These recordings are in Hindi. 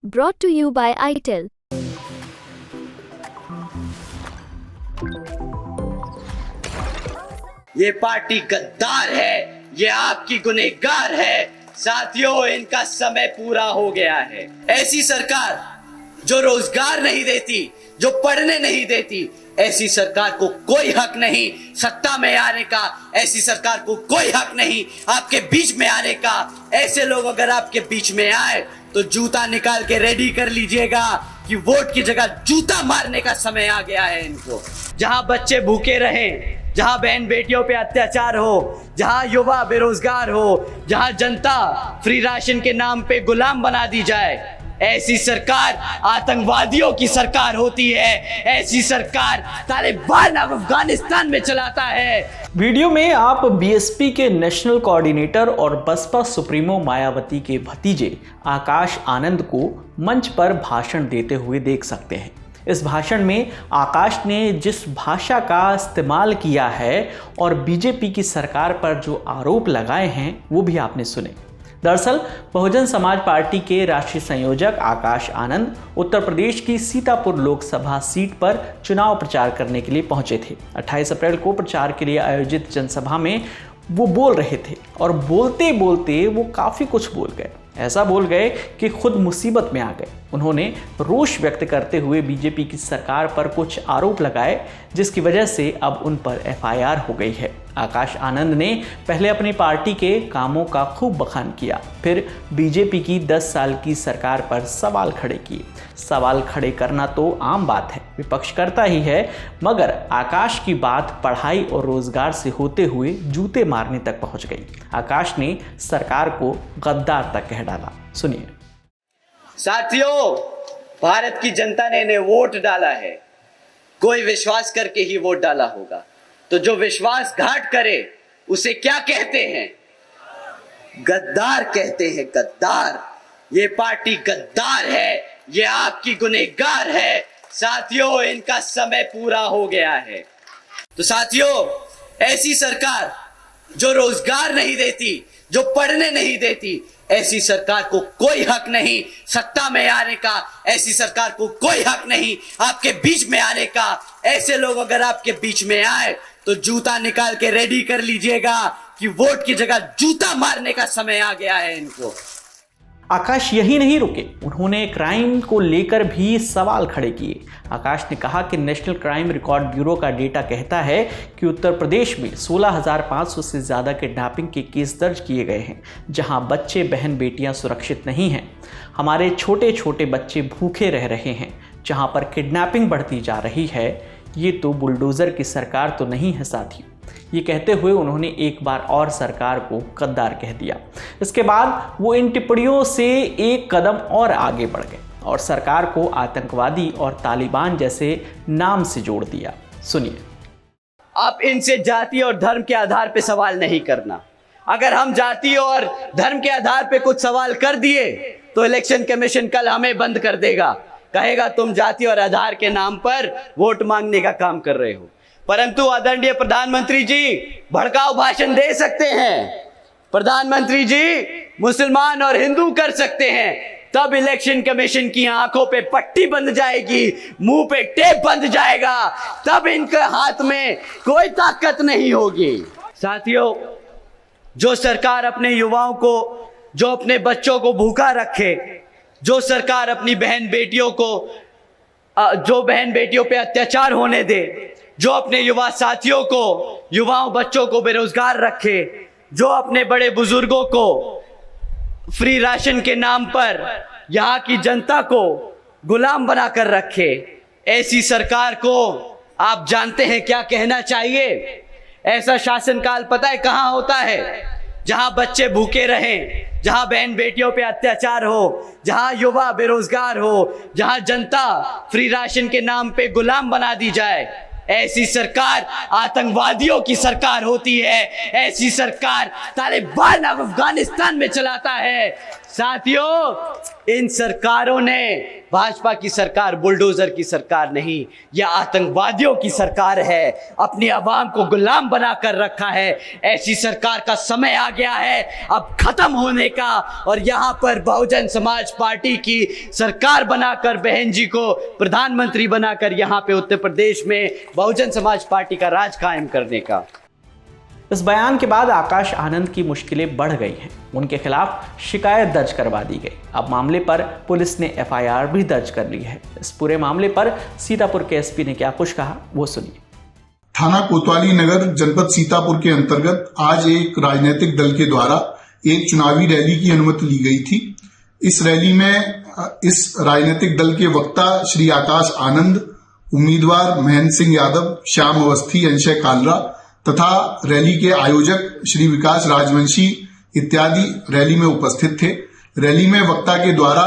Brought to you by ITEL. ये पार्टी गद्दार है, ये आपकी गुनहगार है। साथियों, इनका समय पूरा हो गया है। ऐसी सरकार जो रोजगार नहीं देती, जो पढ़ने नहीं देती, ऐसी सरकार को कोई हक नहीं सत्ता में आने का। ऐसी सरकार को कोई हक नहीं आपके बीच में आने का। ऐसे लोग अगर आपके बीच में आए तो जूता निकाल के रेडी कर लीजिएगा कि वोट की जगह जूता मारने का समय आ गया है इनको। जहां बच्चे भूखे रहें, जहां बहन बेटियों पे अत्याचार हो, जहां युवा बेरोजगार हो, जहां जनता फ्री राशन के नाम पे गुलाम बना दी जाए, ऐसी सरकार आतंकवादियों की सरकार होती है। ऐसी सरकार तालिबान अफगानिस्तान में चलाता है। वीडियो में आप बीएसपी के नेशनल कोऑर्डिनेटर और बसपा सुप्रीमो मायावती के भतीजे आकाश आनंद को मंच पर भाषण देते हुए देख सकते हैं। इस भाषण में आकाश ने जिस भाषा का इस्तेमाल किया है और बीजेपी की सरकार पर जो आरोप लगाए हैं वो भी आपने सुने। दरअसल बहुजन समाज पार्टी के राष्ट्रीय संयोजक आकाश आनंद उत्तर प्रदेश की सीतापुर लोकसभा सीट पर चुनाव प्रचार करने के लिए पहुंचे थे। 28 अप्रैल को प्रचार के लिए आयोजित जनसभा में वो बोल रहे थे और बोलते बोलते वो काफ़ी कुछ बोल गए। ऐसा बोल गए कि खुद मुसीबत में आ गए। उन्होंने रोष व्यक्त करते हुए बीजेपी की सरकार पर कुछ आरोप लगाए, जिसकी वजह से अब उन पर एफआईआर हो गई है। आकाश आनंद ने पहले अपनी पार्टी के कामों का खूब बखान किया, फिर बीजेपी की 10 साल की सरकार पर सवाल खड़े किए। सवाल खड़े करना तो आम बात है, विपक्ष करता ही है, मगर आकाश की बात पढ़ाई और रोजगार से होते हुए जूते मारने तक पहुंच गई। आकाश ने सरकार को गद्दार तक कह डाला। सुनिए। साथियों, भारत की जनता ने इन्हें वोट डाला है, कोई विश्वास करके ही वोट डाला होगा। तो जो विश्वासघात करे उसे क्या कहते हैं? गद्दार कहते हैं, गद्दार। ये पार्टी गद्दार है, ये आपकी गुनहगार है। साथियों, इनका समय पूरा हो गया है। तो साथियों, ऐसी सरकार जो रोजगार नहीं देती, जो पढ़ने नहीं देती, ऐसी सरकार को कोई हक नहीं सत्ता में आने का। ऐसी सरकार को कोई हक नहीं आपके बीच में आने का। ऐसे लोग अगर आपके बीच में आए तो जूता निकाल के रेडी कर लीजिएगा कि वोट की जगह जूता मारने का समय आ गया है इनको। आकाश यही नहीं रुके, उन्होंने क्राइम को लेकर भी सवाल खड़े किए। आकाश ने कहा कि नेशनल क्राइम रिकॉर्ड ब्यूरो का डेटा कहता है कि उत्तर प्रदेश में 16,500 से ज़्यादा किडनैपिंग के केस दर्ज किए गए हैं, जहां बच्चे बहन बेटियां सुरक्षित नहीं हैं। हमारे छोटे छोटे बच्चे भूखे रह रहे हैं, जहां पर किडनैपिंग बढ़ती जा रही है। ये तो बुलडोज़र की सरकार तो नहीं है साथियों। ये कहते हुए उन्होंने एक बार और सरकार को गद्दार कह दिया। इसके बाद वो इन टिप्पणियों से एक कदम और आगे बढ़ गए और सरकार को आतंकवादी और तालिबान जैसे नाम से जोड़ दिया। सुनिए। आप इनसे जाति और धर्म के आधार पे सवाल नहीं करना। अगर हम जाति और धर्म के आधार पे कुछ सवाल कर दिए तो इलेक्शन कमीशन कल हमें बंद कर देगा, कहेगा तुम जाति और आधार के नाम पर वोट मांगने का काम कर रहे हो। परंतु आदरणीय प्रधानमंत्री जी भड़काऊ भाषण दे सकते हैं, प्रधानमंत्री जी मुसलमान और हिंदू कर सकते हैं, तब इलेक्शन कमीशन की आंखों पे पट्टी बंध जाएगी, मुंह पे टेप बंध जाएगा, तब इनके हाथ में कोई ताकत नहीं होगी। साथियों, जो सरकार अपने युवाओं को, जो अपने बच्चों को भूखा रखे, जो सरकार अपनी बहन बेटियों को, जो बहन बेटियों पे अत्याचार होने दे, जो अपने युवा साथियों को, युवाओं बच्चों को बेरोजगार रखे, जो अपने बड़े बुजुर्गों को फ्री राशन के नाम पर यहाँ की जनता को गुलाम बनाकर रखे, ऐसी सरकार को आप जानते हैं क्या कहना चाहिए? ऐसा शासनकाल पता है कहाँ होता है? जहां बच्चे भूखे रहें, जहां बहन बेटियों पे अत्याचार हो, जहां युवा बेरोजगार हो, जहां जनता फ्री राशन के नाम पे गुलाम बना दी जाए। ऐसी सरकार आतंकवादियों की सरकार होती है। ऐसी सरकार तालिबान अफगानिस्तान में चलाता है। साथियों, इन सरकारों ने, भाजपा की सरकार बुलडोजर की सरकार नहीं, यह आतंकवादियों की सरकार है, अपनी आवाम को गुलाम बनाकर रखा है। ऐसी सरकार का समय आ गया है अब खत्म होने का, और यहाँ पर बहुजन समाज पार्टी की सरकार बनाकर, बहन जी को प्रधानमंत्री बनाकर यहाँ पे उत्तर प्रदेश में बहुजन समाज पार्टी का राज कायम करने का। इस बयान के बाद आकाश आनंद की मुश्किलें बढ़ गई हैं। उनके खिलाफ शिकायत दर्ज करवा दी गई। अब मामले पर पुलिस ने एफआईआर भी दर्ज कर ली है। इस पूरे मामले पर सीतापुर के एसपी ने क्या कुछ कहा, वो सुनिए। थाना कोतवाली नगर जनपद सीतापुर के अंतर्गत आज एक राजनीतिक दल के द्वारा एक चुनावी रैली की अनुमति ली गई थी। इस रैली में इस राजनीतिक दल के वक्ता श्री आकाश आनंद, उम्मीदवार महेंद्र सिंह यादव, श्याम अवस्थी, अंशय कालरा तथा रैली के आयोजक श्री विकास राजवंशी इत्यादि रैली में उपस्थित थे। रैली में वक्ता के द्वारा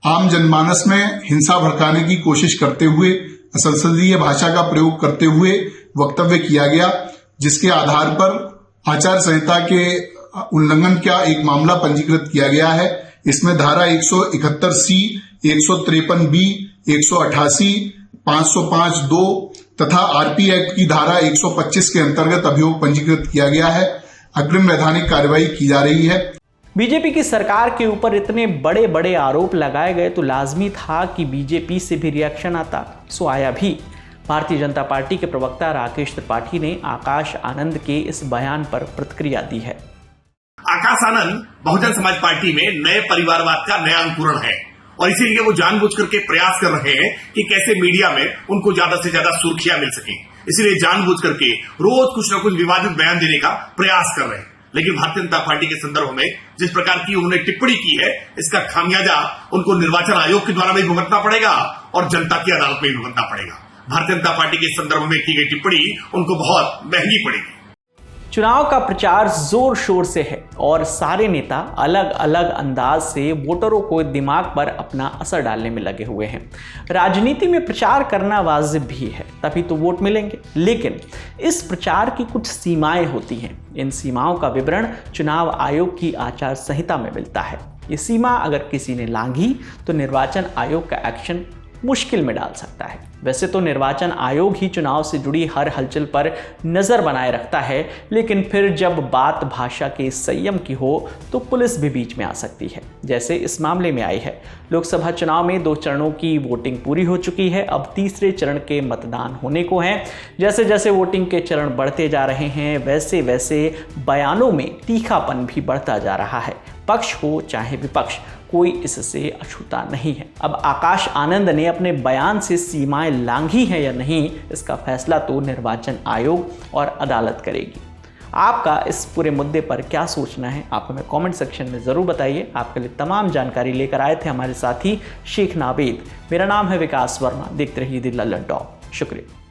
आम जनमानस में हिंसा भड़काने की कोशिश करते हुए असंसदीय भाषा का प्रयोग करते हुए वक्तव्य किया गया, जिसके आधार पर आचार संहिता के उल्लंघन का एक मामला पंजीकृत किया गया है। इसमें धारा 171C, 153B, 188, 505(2) तथा आरपी एक्ट की धारा 125 के अंतर्गत अभियोग पंजीकृत किया गया है। अग्रिम वैधानिक कार्रवाई की जा रही है। बीजेपी की सरकार के ऊपर इतने बड़े बड़े आरोप लगाए गए तो लाजमी था कि बीजेपी से भी रिएक्शन आता, सो आया भी। भारतीय जनता पार्टी के प्रवक्ता राकेश त्रिपाठी ने आकाश आनंद के इस बयान पर प्रतिक्रिया दी है। आकाश आनंद बहुजन समाज पार्टी में नए परिवारवाद का नया अंकुरण है, और इसीलिए वो जानबूझ करके प्रयास कर रहे हैं कि कैसे मीडिया में उनको ज्यादा से ज्यादा सुर्खियां मिल सके। इसीलिए जानबूझ करके रोज कुछ न कुछ विवादित बयान देने का प्रयास कर रहे हैं। लेकिन भारतीय जनता पार्टी के संदर्भ में जिस प्रकार की उन्होंने टिप्पणी की है, इसका खामियाजा उनको निर्वाचन आयोग के द्वारा भी भुगतना पड़ेगा और जनता की अदालत में भी भुगतना पड़ेगा। भारतीय जनता पार्टी के संदर्भ में की गई टिप्पणी उनको बहुत महंगी पड़ेगी। चुनाव का प्रचार जोर शोर से है और सारे नेता अलग अलग अंदाज से वोटरों को दिमाग पर अपना असर डालने में लगे हुए हैं। राजनीति में प्रचार करना वाजिब भी है, तभी तो वोट मिलेंगे। लेकिन इस प्रचार की कुछ सीमाएं होती हैं। इन सीमाओं का विवरण चुनाव आयोग की आचार संहिता में मिलता है। ये सीमा अगर किसी ने लांघी तो निर्वाचन आयोग का एक्शन मुश्किल में डाल सकता है। वैसे तो निर्वाचन आयोग ही चुनाव से जुड़ी हर हलचल पर नजर बनाए रखता है, लेकिन फिर जब बात भाषा के संयम की हो तो पुलिस भी बीच में आ सकती है, जैसे इस मामले में आई है। लोकसभा चुनाव में 2 चरणों की वोटिंग पूरी हो चुकी है। अब तीसरे चरण के मतदान होने को हैं। जैसे जैसे वोटिंग के चरण बढ़ते जा रहे हैं, वैसे वैसे बयानों में तीखापन भी बढ़ता जा रहा है। पक्ष हो चाहे विपक्ष, कोई इससे अछूता नहीं है। अब आकाश आनंद ने अपने बयान से सीमाएं लांघी हैं या नहीं, इसका फैसला तो निर्वाचन आयोग और अदालत करेगी। आपका इस पूरे मुद्दे पर क्या सोचना है, आप हमें कमेंट सेक्शन में ज़रूर बताइए। आपके लिए तमाम जानकारी लेकर आए थे हमारे साथी शेख नावेद। मेरा नाम है विकास वर्मा। देखते रहिए द लल्लन टॉप। शुक्रिया।